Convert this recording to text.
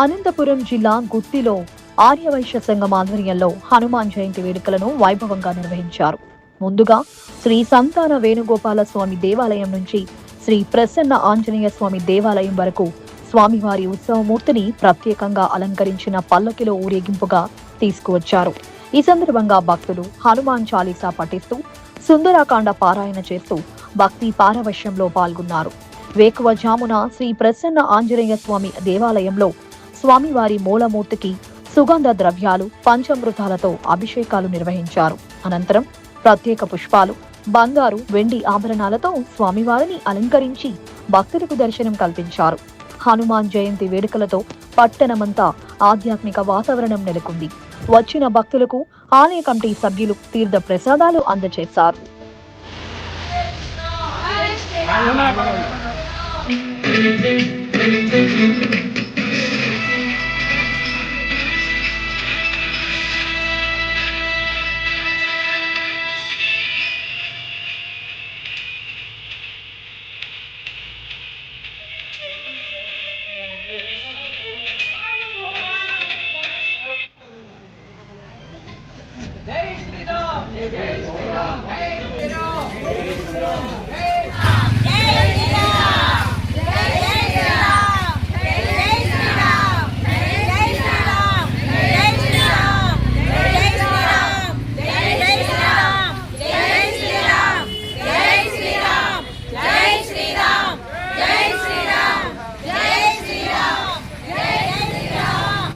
అనంతపురం జిల్లా గుత్తిలో ఆర్యవైశ్య సంఘం ఆధ్వర్యంలో హనుమాన్ జయంతి వేడుకలను వైభవంగా నిర్వహించారు. ముందుగా శ్రీ సంతాన వేణుగోపాల స్వామి దేవాలయం నుంచి శ్రీ ప్రసన్న ఆంజనేయ స్వామి దేవాలయం వరకు స్వామివారి ఉత్సవమూర్తిని ప్రత్యేకంగా అలంకరించిన పల్లకిలో ఊరేగింపుగా తీసుకువచ్చారు. ఈ సందర్భంగా భక్తులు హనుమాన్ చాలీసా పఠిస్తూ సుందరాకాండ పారాయణ చేస్తూ భక్తి పారవశ్యంలో పాల్గొన్నారు. వేకువజామున శ్రీ ప్రసన్న ఆంజనేయ స్వామి దేవాలయంలో స్వామివారి మూలమూర్తికి సుగంధ ద్రవ్యాలు, పంచామృతాలతో అభిషేకాలు నిర్వహించారు. అనంతరం ప్రత్యేక పుష్పాలు, బంగారు, వెండి ఆభరణాలతో స్వామివారిని అలంకరించి భక్తులకు దర్శనం కల్పించారు. హనుమాన్ జయంతి వేడుకలతో పట్టణమంతా ఆధ్యాత్మిక వాతావరణం నెలకొంది. వచ్చిన భక్తులకు ఆలయ కమిటీ సభ్యులు తీర్థ ప్రసాదాలు అందజేశారు.